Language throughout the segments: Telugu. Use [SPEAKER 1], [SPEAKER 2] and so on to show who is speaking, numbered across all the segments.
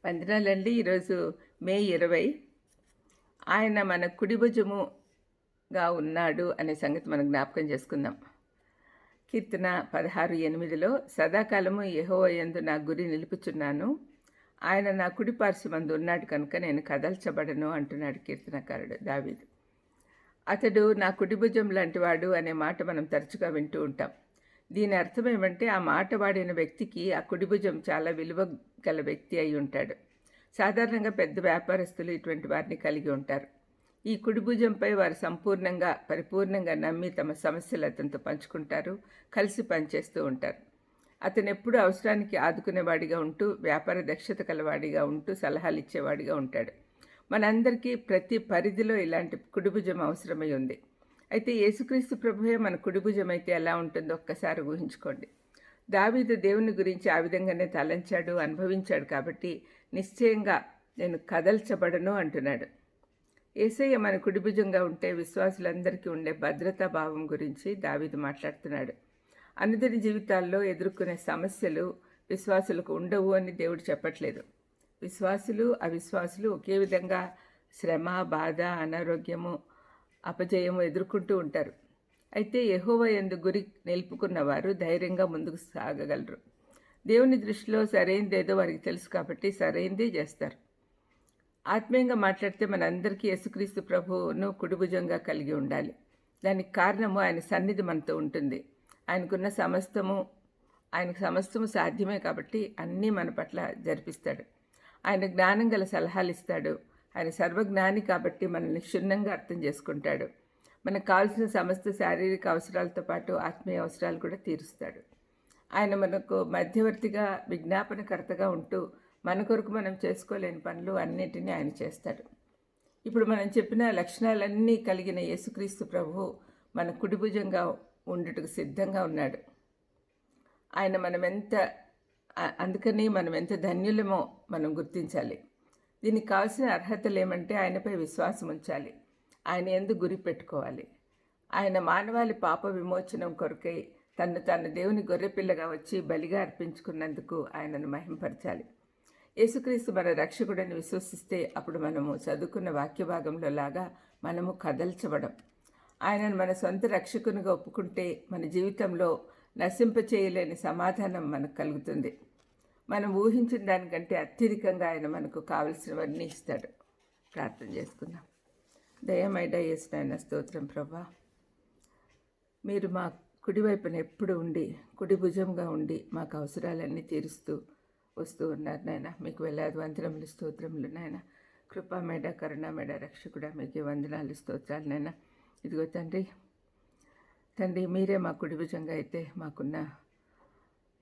[SPEAKER 1] వందనాలండి. ఈరోజు మే 20. ఆయన మన కుడి భుజముగా ఉన్నాడు అనే సంగతి మనం జ్ఞాపకం చేసుకుందాం. కీర్తన 16:8లో సదాకాలము యెహోవా యందు నా గురి నిలుపుచున్నాను. ఆయన నా కుడి పార్శ్వమందు ఉన్నాడు కనుక నేను కదల్చబడను అంటున్నాడు కీర్తనకారుడు దావీదు. అతడు నా కుడి భుజం లాంటివాడు అనే మాట మనం తరచుగా వింటూ ఉంటాం. దీని అర్థం ఏమంటే ఆ మాట వాడిన వ్యక్తికి ఆ కుడి భుజం చాలా విలువ గల వ్యక్తి అయి ఉంటాడు. సాధారణంగా పెద్ద వ్యాపారస్తులు ఇటువంటి వారిని కలిగి ఉంటారు. ఈ కుడి భుజంపై వారు పరిపూర్ణంగా నమ్మి తమ సమస్యలు అతనితో పంచుకుంటారు, కలిసి పనిచేస్తూ ఉంటారు. అతను ఎప్పుడూ అవసరానికి ఆదుకునేవాడిగా ఉంటూ, వ్యాపార దక్షత కలవాడిగా ఉంటూ, సలహాలు ఇచ్చేవాడిగా ఉంటాడు. మనందరికీ ప్రతి పరిధిలో ఇలాంటి కుడి భుజం అవసరమై ఉంది. అయితే యేసుక్రీస్తు ప్రభువే మన కుడి భుజం అయితే ఎలా ఉంటుందో ఒక్కసారి ఊహించుకోండి. దావీదు దేవుని గురించి ఆ విధంగానే తలంచాడు, అనుభవించాడు కాబట్టి నిశ్చయంగా నేను కదల్చబడను అంటున్నాడు. యేసయ్య మన కుడి భుజంగా ఉంటే విశ్వాసులందరికీ ఉండే భద్రతా భావం గురించి దావీదు మాట్లాడుతున్నాడు. అనుదిన జీవితాల్లో ఎదుర్కొనే సమస్యలు విశ్వాసులకు ఉండవు అని దేవుడు చెప్పట్లేదు. విశ్వాసులు అవిశ్వాసులు ఒకే విధంగా శ్రమ, బాధ, అనారోగ్యము, అపజయము ఎదుర్కొంటూ ఉంటారు. అయితే యెహోవా యందు గురి నిలుపుకున్న వారు ధైర్యంగా ముందుకు సాగగలరు. దేవుని దృష్టిలో సరైనదేదో వారికి తెలుసు కాబట్టి సరైనదే చేస్తారు. ఆత్మీయంగా మాట్లాడితే మనందరికీ యేసుక్రీస్తు ప్రభువును కుడిభుజంగా కలిగి ఉండాలి. దానికి కారణము ఆయన సన్నిధి మనతో ఉంటుంది. ఆయనకు సమస్తము సాధ్యమే కాబట్టి అన్నీ మన పట్ల జరిపిస్తాడు. ఆయన జ్ఞానం గల సలహాలు ఇస్తాడు. ఆయన సర్వజ్ఞాని కాబట్టి మనల్ని క్షుణ్ణంగా అర్థం చేసుకుంటాడు. మనకు కావాల్సిన సమస్త శారీరక అవసరాలతో పాటు ఆత్మీయ అవసరాలు కూడా తీరుస్తాడు. ఆయన మనకు మధ్యవర్తిగా, విజ్ఞాపనకర్తగా ఉంటూ మన కొరకు మనం చేసుకోలేని పనులు అన్నిటినీ ఆయన చేస్తాడు. ఇప్పుడు మనం చెప్పిన లక్షణాలన్నీ కలిగిన యేసుక్రీస్తు ప్రభువు మన కుడిభుజంగా ఉండుటకు సిద్ధంగా ఉన్నాడు. అందుకని మనం ఎంత ధన్యులమో మనం గుర్తించాలి. దీనికి కావాల్సిన అర్హతలు ఏమంటే ఆయనపై విశ్వాసం ఉంచాలి, ఆయన యందు గురి పెట్టుకోవాలి. ఆయన మానవాళి పాప విమోచనం కొరకై తను దేవుని గొర్రెపిల్లగా వచ్చి బలిగా అర్పించుకున్నందుకు ఆయనను మహింపరచాలి. యేసుక్రీస్తు మన రక్షకుడని విశ్వసిస్తే అప్పుడు మనము చదువుకున్న వాక్య భాగంలో లాగా మనము కదల్చబడం. ఆయనను మన సొంత రక్షకునిగా ఒప్పుకుంటే మన జీవితంలో నశింపచేయలేని సమాధానం మనకు కలుగుతుంది. మనం ఊహించిన దానికంటే అత్యధికంగా ఆయన మనకు కావలసినవన్నీ ఇస్తాడు. ప్రార్థన చేసుకుందాం. దయమైడ యేసునాయన స్తోత్రం ప్రభా. మీరు మా కుడివైపున ఎప్పుడు ఉండి, కుడి భుజంగా ఉండి మాకు అవసరాలన్నీ తీరుస్తూ వస్తూ ఉన్నారు నాయన. మీకు వేలాది వందనములు, స్తోత్రములు నాయన. కృపామేడ, కరుణామేడ రక్షకుడా, మీకు వందనాలు, స్తోత్రాలు నాయన. ఇదిగో తండ్రి మీరే మా కుడి భుజంగా అయితే మాకున్న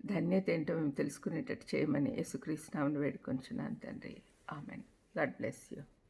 [SPEAKER 1] ధన్యత ఏంటో మేము తెలుసుకునేటట్టు చేయమని యేసుక్రీస్తు నామమున వేడుకొంచున్నాను తండ్రి. ఆమెన్. God bless you.